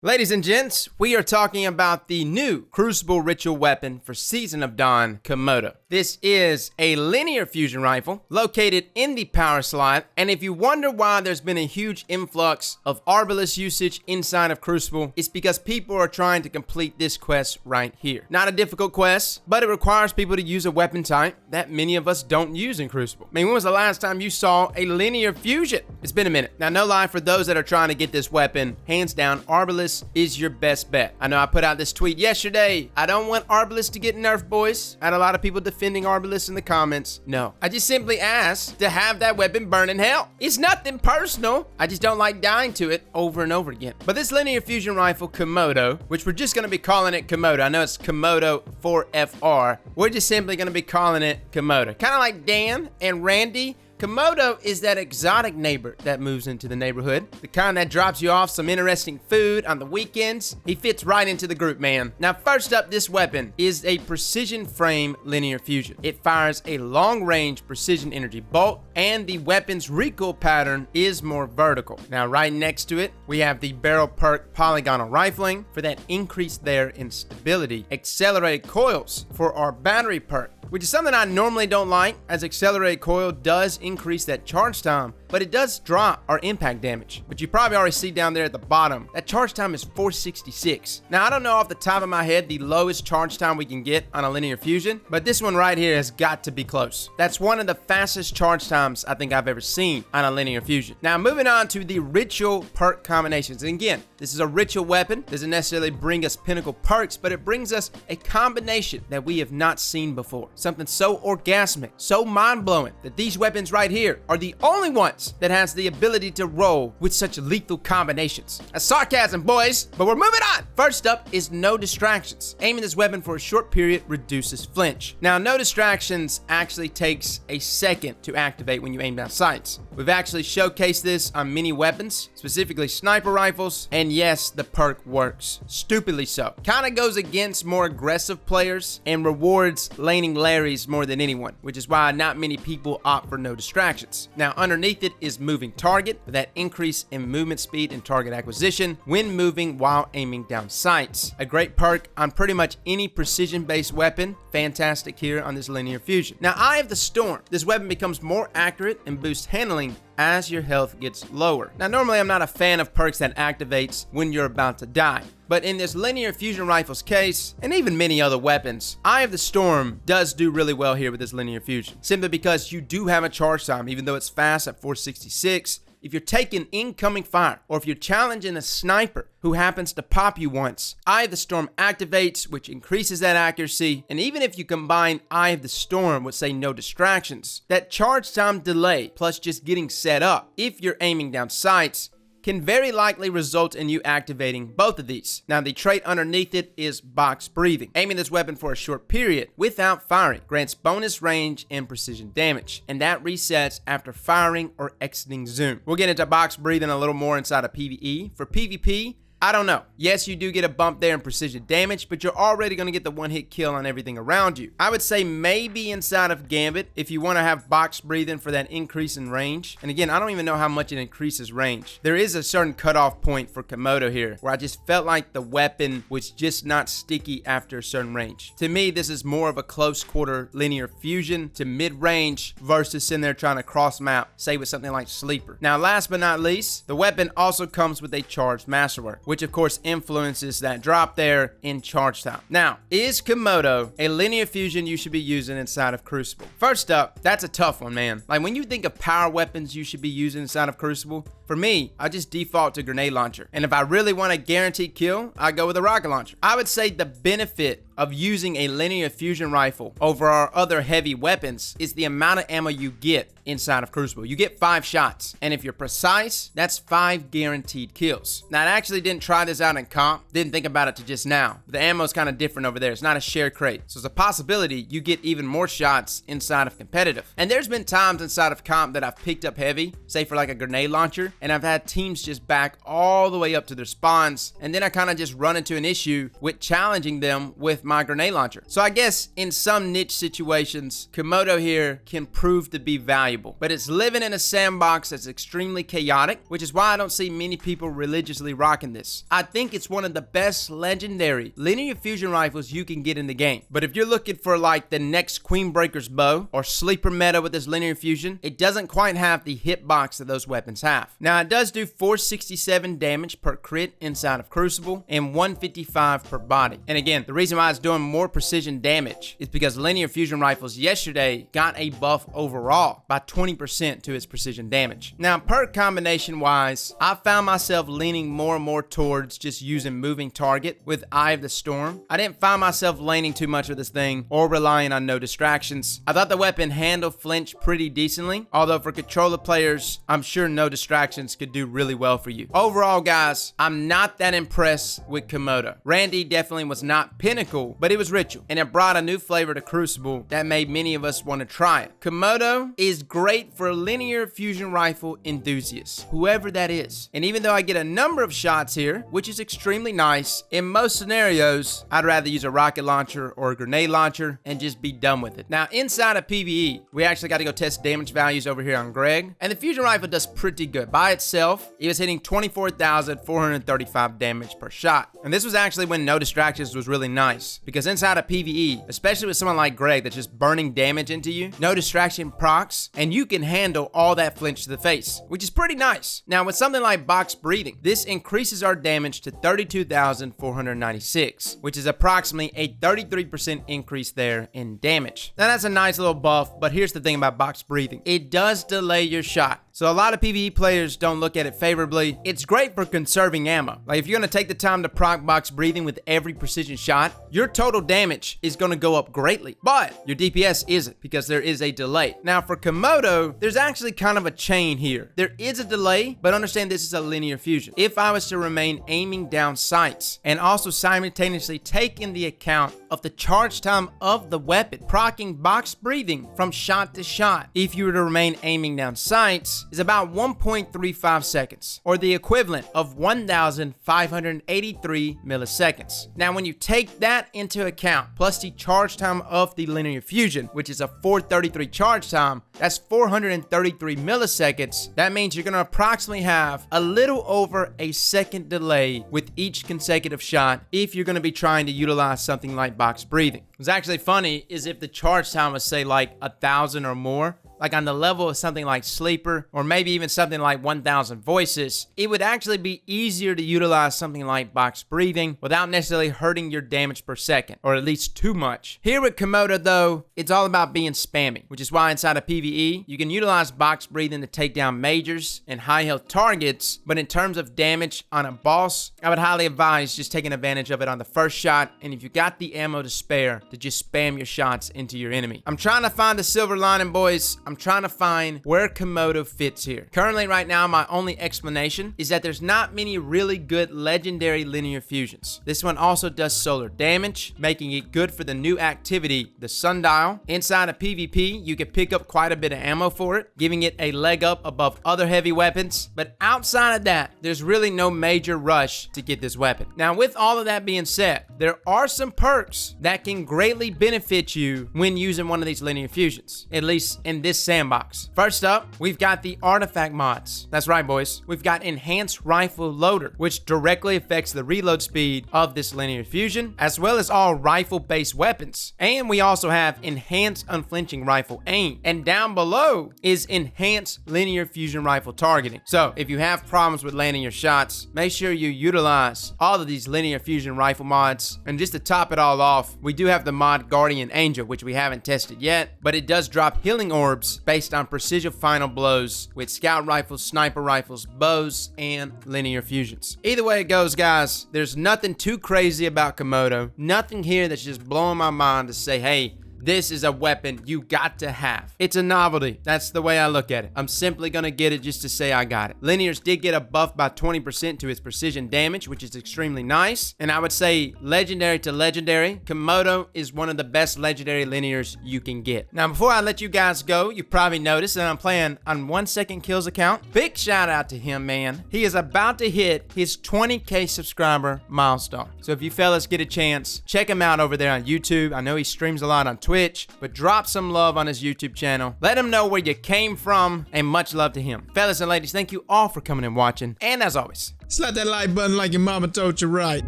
Ladies and gents, we are talking about the new Crucible Ritual weapon for Season of Dawn, Komodo. This is a linear fusion rifle located in the power slot, and if you wonder why there's been a huge influx of Arbalest usage inside of Crucible, it's because people are trying to complete this quest right here. Not a difficult quest, but it requires people to use a weapon type that many of us don't use in Crucible. I mean, when was the last time you saw a linear fusion? It's been a minute. Now, no lie, for those that are trying to get this weapon, hands down, Arbalest is your best bet. I know I put out this tweet yesterday. I don't want Arbalest to get nerfed, boys. I had a lot of people defending Arbalest in the comments. No, I just simply asked to have that weapon burn in hell. It's nothing personal. I just don't like dying to it over and over again. But this linear fusion rifle, Komodo, which we're just going to be calling it Komodo. I know it's KOMODO-4FR. We're just simply going to be calling it Komodo. Kind of like Dan and Randy. Komodo is that exotic neighbor that moves into the neighborhood, the kind that drops you off some interesting food on the weekends. He fits right into the group, man. Now, first up, this weapon is a precision frame linear fusion. It fires a long-range precision energy bolt, and the weapon's recoil pattern is more vertical. Now, right next to it, we have the barrel perk polygonal rifling for that increase there in stability. Accelerated coils for our battery perk, which is something I normally don't like, as accelerated coil does increase that charge time, but it does drop our impact damage. But you probably already see down there at the bottom, that charge time is 466. Now, I don't know off the top of my head the lowest charge time we can get on a linear fusion, but this one right here has got to be close. That's one of the fastest charge times I think I've ever seen on a linear fusion. Now, moving on to the ritual perk combinations. And again, this is a ritual weapon. Doesn't necessarily bring us pinnacle perks, but it brings us a combination that we have not seen before. Something so orgasmic, so mind-blowing, that these weapons right here are the only ones that has the ability to roll with such lethal combinations. That's sarcasm, boys, but we're moving on. First up is no distractions. Aiming this weapon for a short period reduces flinch. Now, no distractions actually takes a second to activate when you aim down sights. We've actually showcased this on many weapons, specifically sniper rifles, and yes, the perk works. Stupidly so. Kinda goes against more aggressive players and rewards laning Larrys more than anyone, which is why not many people opt for no distractions. Now, underneath it is moving target for that increase in movement speed and target acquisition when moving while aiming down sights. A great perk on pretty much any precision-based weapon. Fantastic here on this linear fusion. Now, Eye of the Storm. This weapon becomes more accurate and boosts handling as your health gets lower. Now, normally I'm not a fan of perks that activates when you're about to die, but in this linear fusion rifle's case, and even many other weapons, Eye of the Storm does do really well here with this linear fusion, simply because you do have a charge time, even though it's fast at 466. If you're taking incoming fire, or if you're challenging a sniper who happens to pop you once, Eye of the Storm activates, which increases that accuracy. And even if you combine Eye of the Storm with, say, no distractions, that charge time delay, plus just getting set up, if you're aiming down sights, can very likely result in you activating both of these. Now, the trait underneath it is box breathing. Aiming this weapon for a short period without firing grants bonus range and precision damage, and that resets after firing or exiting zoom. We'll get into box breathing a little more inside of PvE. For PvP, I don't know. Yes, you do get a bump there in precision damage, but you're already going to get the one-hit kill on everything around you. I would say maybe inside of Gambit, if you want to have box breathing for that increase in range. And again, I don't even know how much it increases range. There is a certain cutoff point for Komodo here, where I just felt like the weapon was just not sticky after a certain range. To me, this is more of a close quarter linear fusion to mid-range versus sitting there trying to cross-map, say with something like Sleeper. Now, last but not least, the weapon also comes with a charged masterwork, which of course influences that drop there in charge time. Now, is Komodo a linear fusion you should be using inside of Crucible? First up, that's a tough one, man. Like, when you think of power weapons you should be using inside of Crucible, for me, I just default to grenade launcher. And if I really want a guaranteed kill, I go with a rocket launcher. I would say the benefit of using a linear fusion rifle over our other heavy weapons is the amount of ammo you get inside of Crucible. You get 5 shots, and if you're precise, that's 5 guaranteed kills. Now, I actually didn't try this out in comp, didn't think about it to just now. The ammo is kind of different over there. It's not a shared crate, so it's a possibility you get even more shots inside of competitive. And there's been times inside of comp that I've picked up heavy, say for like a grenade launcher, and I've had teams just back all the way up to their spawns, and then I kind of just run into an issue with challenging them with my grenade launcher. So I guess in some niche situations, Komodo here can prove to be valuable. valuable, but it's living in a sandbox that's extremely chaotic, which is why I don't see many people religiously rocking this. I think it's one of the best legendary linear fusion rifles you can get in the game. But if you're looking for like the next Queenbreaker's bow or sleeper meta with this linear fusion, it doesn't quite have the hitbox that those weapons have. Now it does do 467 damage per crit inside of Crucible and 155 per body. And again, the reason why it's doing more precision damage is because linear fusion rifles yesterday got a buff overall by 20% to its precision damage. Now perk combination wise, I found myself leaning more and more towards just using moving target with Eye of the Storm. I didn't find myself laning too much with this thing or relying on no distractions. I thought the weapon handled flinch pretty decently, although for controller players, I'm sure no distractions could do really well for you. Overall guys, I'm not that impressed with Komodo. Randy definitely was not Pinnacle, but it was Ritual, and it brought a new flavor to Crucible that made many of us want to try it. Komodo is great for linear fusion rifle enthusiasts, whoever that is. And even though I get a number of shots here, which is extremely nice, in most scenarios, I'd rather use a rocket launcher or a grenade launcher and just be done with it. Now, inside of PvE, we actually got to go test damage values over here on Greg, and the fusion rifle does pretty good. By itself, it was hitting 24,435 damage per shot. And this was actually when no distractions was really nice, because inside of PvE, especially with someone like Greg that's just burning damage into you, no distraction procs, and you can handle all that flinch to the face, which is pretty nice. Now, with something like box breathing, this increases our damage to 32,496, which is approximately a 33% increase there in damage. Now, that's a nice little buff, but here's the thing about box breathing. It does delay your shot. So a lot of PvE players don't look at it favorably. It's great for conserving ammo. Like if you're gonna take the time to proc box breathing with every precision shot, your total damage is gonna go up greatly, but your DPS isn't because there is a delay. Now for Komodo, there's actually kind of a chain here. There is a delay, but understand this is a linear fusion. If I was to remain aiming down sights and also simultaneously take in the account of the charge time of the weapon, proccing box breathing from shot to shot, if you were to remain aiming down sights, is about 1.35 seconds, or the equivalent of 1,583 milliseconds. Now, when you take that into account, plus the charge time of the linear fusion, which is a 433 charge time, that's 433 milliseconds. That means you're gonna approximately have a little over a second delay with each consecutive shot if you're gonna be trying to utilize something like box breathing. What's actually funny is if the charge time was say like 1,000 or more, like on the level of something like Sleeper, or maybe even something like 1,000 Voices, it would actually be easier to utilize something like box breathing without necessarily hurting your damage per second, or at least too much. Here with Komodo though, it's all about being spammy, which is why inside of PvE, you can utilize box breathing to take down majors and high health targets, but in terms of damage on a boss, I would highly advise just taking advantage of it on the first shot, and if you got the ammo to spare, to just spam your shots into your enemy. I'm trying to find the silver lining, boys. I'm trying to find where Komodo fits here. Currently, right now, my only explanation is that there's not many really good legendary linear fusions. This one also does solar damage, making it good for the new activity, the Sundial. Inside of PvP, you can pick up quite a bit of ammo for it, giving it a leg up above other heavy weapons. But outside of that, there's really no major rush to get this weapon. Now, with all of that being said, there are some perks that can greatly benefit you when using one of these linear fusions, at least in this sandbox. First up, we've got the artifact mods. That's right, boys. We've got enhanced rifle loader, which directly affects the reload speed of this linear fusion, as well as all rifle-based weapons. And we also have enhanced unflinching rifle aim. And down below is enhanced linear fusion rifle targeting. So if you have problems with landing your shots, make sure you utilize all of these linear fusion rifle mods. And just to top it all off, we do have the mod Guardian Angel, which we haven't tested yet, but it does drop healing orbs based on precision final blows with scout rifles, sniper rifles, bows, and linear fusions. Either way it goes, guys, there's nothing too crazy about Komodo. Nothing here that's just blowing my mind to say, hey, this is a weapon you got to have. It's a novelty. That's the way I look at it. I'm simply gonna get it just to say I got it. Linears did get a buff by 20% to its precision damage, which is extremely nice. And I would say legendary to legendary, Komodo is one of the best legendary linears you can get. Now, before I let you guys go, you probably noticed that I'm playing on 1 second kills account. Big shout out to him, man. He is about to hit his 20K subscriber milestone. So if you fellas get a chance, check him out over there on YouTube. I know he streams a lot on Twitch Twitch, but drop some love on his YouTube channel. Let him know where you came from, and much love to him. Fellas and ladies, thank you all for coming and watching, and as always, slap that like button like your mama told you right.